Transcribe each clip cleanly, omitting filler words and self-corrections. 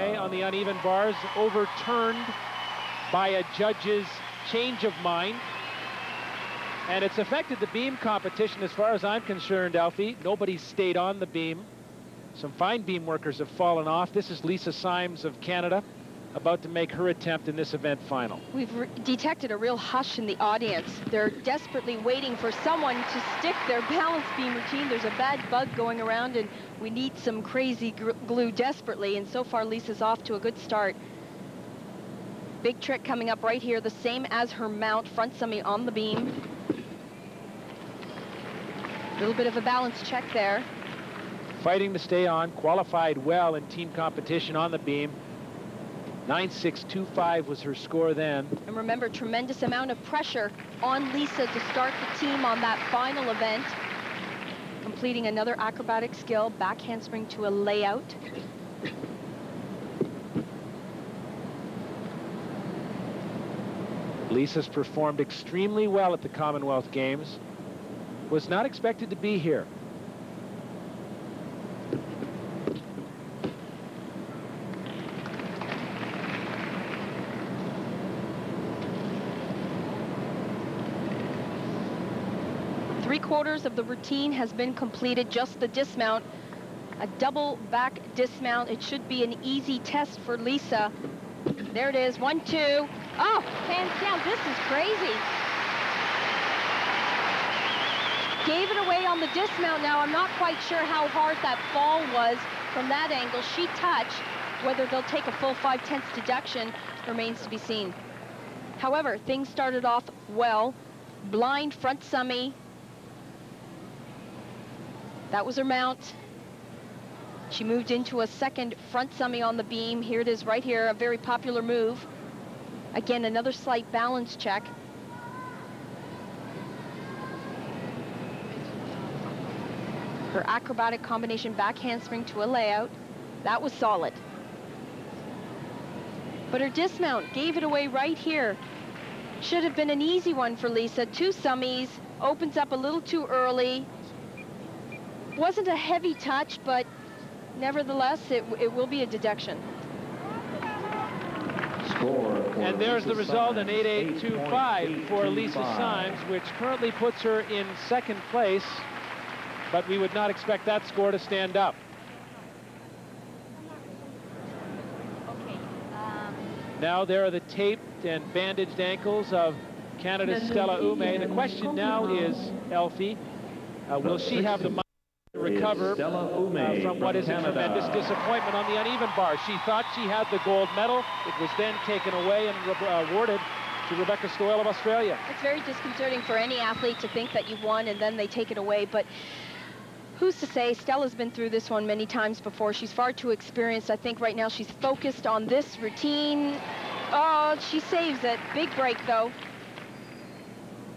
Umeh on the uneven bars, overturned by a judge's change of mind. And it's affected the beam competition as far as I'm concerned, Alfie. Nobody stayed on the beam. Some fine beam workers have fallen off. This is Lisa Symes of Canada, about to make her attempt in this event final. We've detected a real hush in the audience. They're desperately waiting for someone to stick their balance beam routine. There's a bad bug going around, and we need some crazy glue desperately. And so far, Lisa's off to a good start. Big trick coming up right here, the same as her mount, front semi on the beam. A little bit of a balance check there. Fighting to stay on, qualified well in team competition on the beam. 9.625 was her score then. And remember, tremendous amount of pressure on Lisa to start the team on that final event. Completing another acrobatic skill, back handspring to a layout. Lisa's performed extremely well at the Commonwealth Games. Was not expected to be here. Three-quarters of the routine has been completed, just the dismount. A double back dismount. It should be an easy test for Lisa. There it is, 1, 2. Oh, hands down, this is crazy. Gave it away on the dismount. Now, I'm not quite sure how hard that fall was from that angle. She touched. Whether they'll take a full 5/10 deduction remains to be seen. However, things started off well. Blind front semi. That was her mount. She moved into a second front semi on the beam. Here it is right here, a very popular move. Again, another slight balance check. Her acrobatic combination back handspring to a layout. That was solid. But her dismount gave it away right here. Should have been an easy one for Lisa. 2 summies, opens up a little too early. Wasn't a heavy touch, but nevertheless, it will be a deduction. And there's the result, an 8.825 for Lisa Symes, which currently puts her in second place, but we would not expect that score to stand up. Now there are the taped and bandaged ankles of Canada's Stella Umeh. The question now is, Elfie, will she have the to recover from what is a tremendous disappointment on the uneven bar? She thought she had the gold medal. It was then taken away and awarded to Rebecca Stoyle of Australia. It's very disconcerting for any athlete to think that you've won and then they take it away, but who's to say? Stella's been through this one many times before. She's far too experienced. I think right now she's focused on this routine. Oh, she saves it. Big break, though.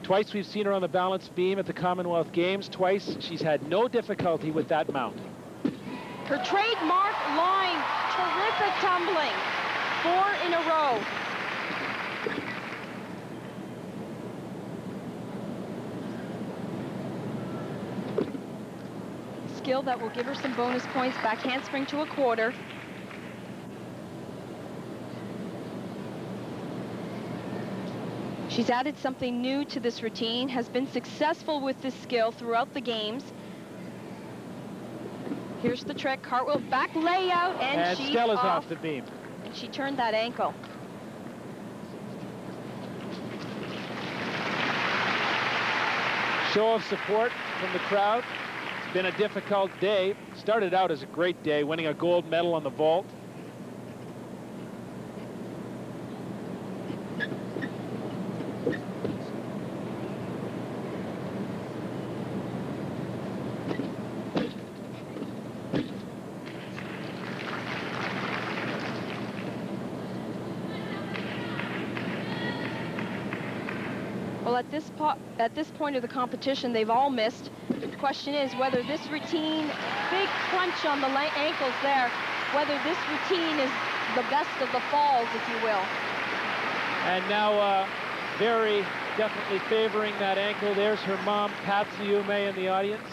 Twice we've seen her on the balance beam at the Commonwealth Games. Twice she's had no difficulty with that mount. Her trademark line, terrific tumbling. 4 in a row. Skill that will give her some bonus points. Back handspring to a quarter. She's added something new to this routine, has been successful with this skill throughout the games. Here's the trick, cartwheel back layout, and she's Stella's off the beam. And she turned that ankle. Show of support from the crowd. It's been a difficult day. Started out as a great day, winning a gold medal on the vault. Well, at this point of the competition, they've all missed. The question is whether this routine, big crunch on the ankles there, whether this routine is the best of the falls, if you will. And now very definitely favoring that ankle. There's her mom, Patsy Umeh, in the audience,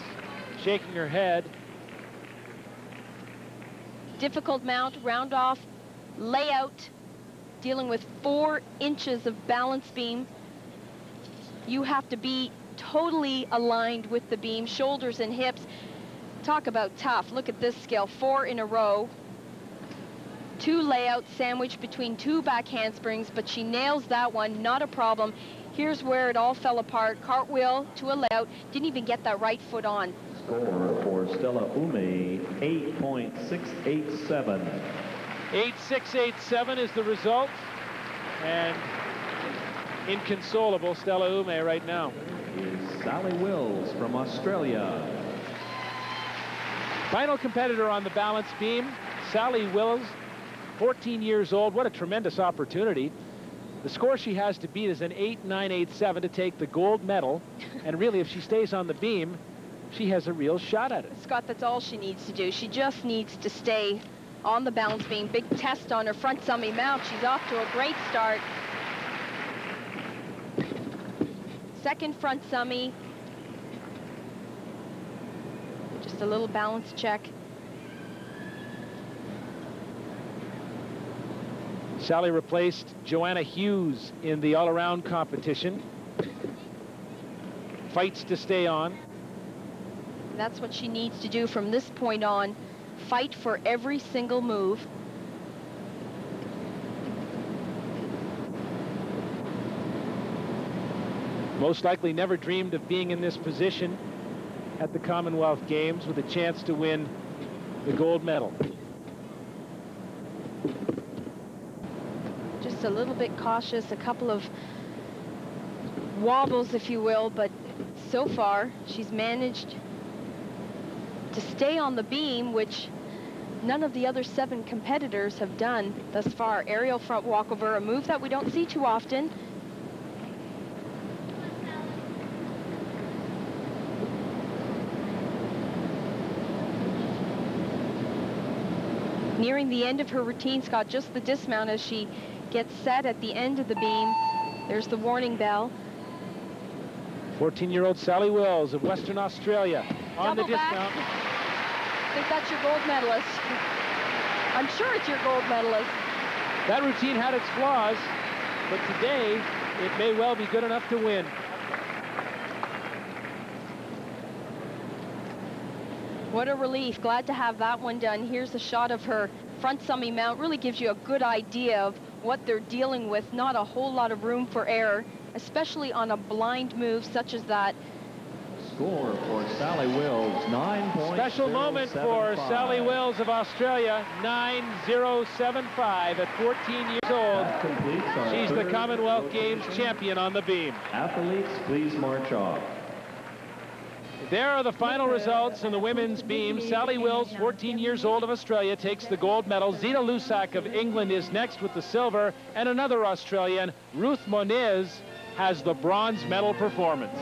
shaking her head. Difficult mount, round off layout, dealing with 4 inches of balance beam. You have to be totally aligned with the beam, shoulders and hips. Talk about tough. Look at this skill, 4 in a row. 2 layouts sandwiched between 2 back handsprings, but she nails that one, not a problem. Here's where it all fell apart. Cartwheel to a layout, didn't even get that right foot on. Score for Stella Umeh, 8.687. 8.687 is the result, and inconsolable Stella Umeh right now. Is Salli Wills from Australia. Final competitor on the balance beam, Salli Wills, 14 years old. What a tremendous opportunity. The score she has to beat is an 8.987 to take the gold medal. And really, if she stays on the beam, she has a real shot at it. Scott, that's all she needs to do. She just needs to stay on the balance beam. Big test on her front summy mount. She's off to a great start. Second front summy. Just a little balance check. Salli replaced Joanna Hughes in the all-around competition. Fights to stay on. That's what she needs to do from this point on. Fight for every single move. Most likely never dreamed of being in this position at the Commonwealth Games with a chance to win the gold medal. Just a little bit cautious, a couple of wobbles, if you will, but so far she's managed to stay on the beam, which none of the other 7 competitors have done thus far. Aerial front walkover, a move that we don't see too often. Nearing the end of her routine, Scott, just the dismount as she gets set at the end of the beam. There's the warning bell. 14-year-old Salli Wills of Western Australia on Double the back. dismount. I think that's your gold medalist. I'm sure it's your gold medalist. That routine had its flaws, but today it may well be good enough to win. What a relief. Glad to have that one done. Here's a shot of her front summy mount. Really gives you a good idea of what they're dealing with. Not a whole lot of room for error, especially on a blind move such as that. Score for Salli Wills, 9.075. Special moment for Salli Wills of Australia, 9.075 at 14 years old. That completes our She's the third Commonwealth rotation. Games champion on the beam. Athletes, please march off. There are the final results in the women's beam. Salli Wills, 14 years old of Australia, takes the gold medal. Zita Lusak of England is next with the silver. And another Australian, Ruth Moniz, has the bronze medal performance.